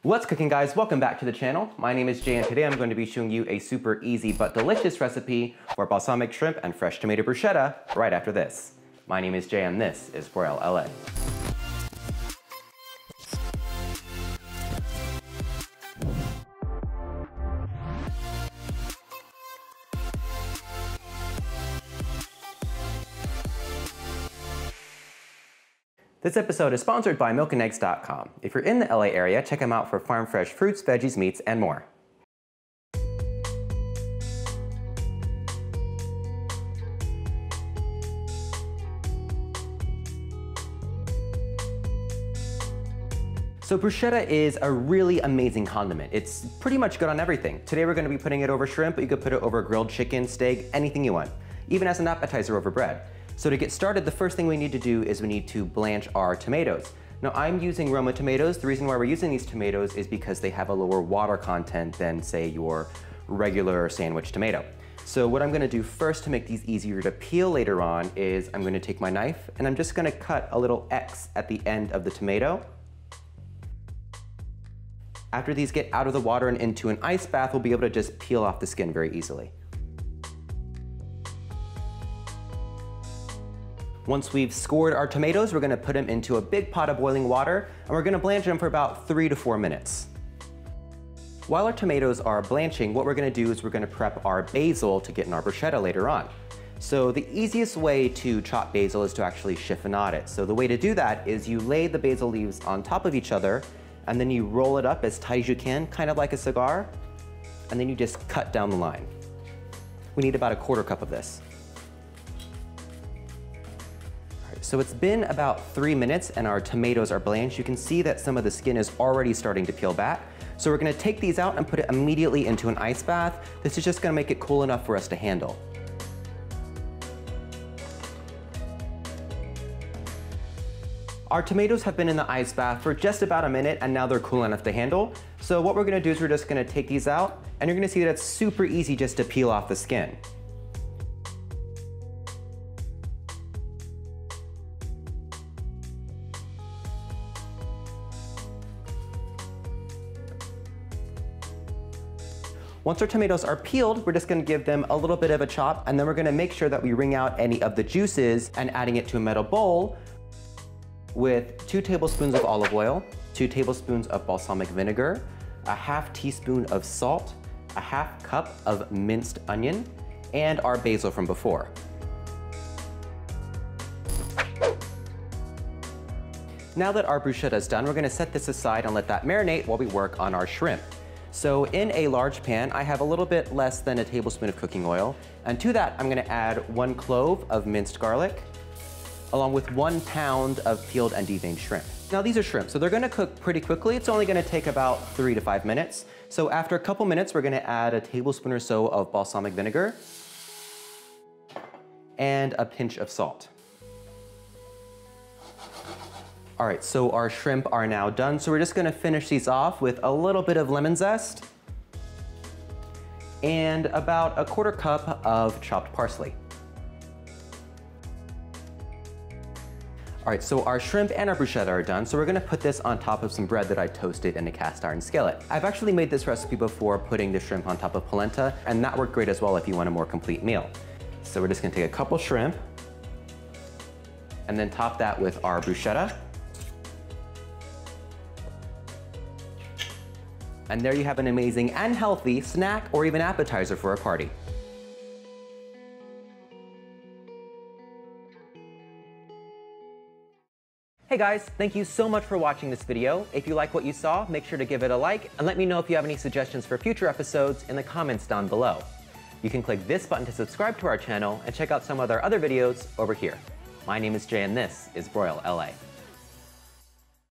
What's cooking, guys? Welcome back to the channel. My name is Jay and today I'm going to be showing you a super easy but delicious recipe for balsamic shrimp and fresh tomato bruschetta right after this. My name is Jay and this is BROIL LA. This episode is sponsored by milkandeggs.com. If you're in the LA area, check them out for farm fresh fruits, veggies, meats, and more. So bruschetta is a really amazing condiment. It's pretty much good on everything. Today we're going to be putting it over shrimp, but you could put it over grilled chicken, steak, anything you want, even as an appetizer over bread. So to get started, the first thing we need to do is we need to blanch our tomatoes. Now I'm using Roma tomatoes. The reason why we're using these tomatoes is because they have a lower water content than, say, your regular sandwich tomato. So what I'm gonna do first to make these easier to peel later on is I'm gonna take my knife and I'm just gonna cut a little X at the end of the tomato. After these get out of the water and into an ice bath, we'll be able to just peel off the skin very easily. Once we've scored our tomatoes, we're gonna put them into a big pot of boiling water, and we're gonna blanch them for about 3 to 4 minutes. While our tomatoes are blanching, what we're gonna do is we're gonna prep our basil to get in our bruschetta later on. So the easiest way to chop basil is to actually chiffonade it. So the way to do that is you lay the basil leaves on top of each other, and then you roll it up as tight as you can, kind of like a cigar, and then you just cut down the line. We need about a 1/4 cup of this. So it's been about 3 minutes and our tomatoes are blanched. You can see that some of the skin is already starting to peel back. So we're gonna take these out and put it immediately into an ice bath. This is just gonna make it cool enough for us to handle. Our tomatoes have been in the ice bath for just about a minute and now they're cool enough to handle. So what we're gonna do is we're just gonna take these out and you're gonna see that it's super easy just to peel off the skin. Once our tomatoes are peeled, we're just gonna give them a little bit of a chop, and then we're gonna make sure that we wring out any of the juices and adding it to a metal bowl with 2 tablespoons of olive oil, 2 tablespoons of balsamic vinegar, a 1/2 teaspoon of salt, a 1/2 cup of minced onion, and our basil from before. Now that our bruschetta is done, we're gonna set this aside and let that marinate while we work on our shrimp. So in a large pan, I have a little bit less than a tablespoon of cooking oil. And to that, I'm gonna add 1 clove of minced garlic, along with 1 pound of peeled and deveined shrimp. Now these are shrimp, so they're gonna cook pretty quickly. It's only gonna take about 3 to 5 minutes. So after a couple minutes, we're gonna add a tablespoon or so of balsamic vinegar and a pinch of salt. All right, so our shrimp are now done. So we're just gonna finish these off with a little bit of lemon zest and about a 1/4 cup of chopped parsley. All right, so our shrimp and our bruschetta are done. So we're gonna put this on top of some bread that I toasted in a cast iron skillet. I've actually made this recipe before putting the shrimp on top of polenta, and that worked great as well if you want a more complete meal. So we're just gonna take a couple shrimp and then top that with our bruschetta. And there you have an amazing and healthy snack or even appetizer for a party. Hey guys, thank you so much for watching this video. If you like what you saw, make sure to give it a like and let me know if you have any suggestions for future episodes in the comments down below. You can click this button to subscribe to our channel and check out some of our other videos over here. My name is Jay and this is BROIL LA.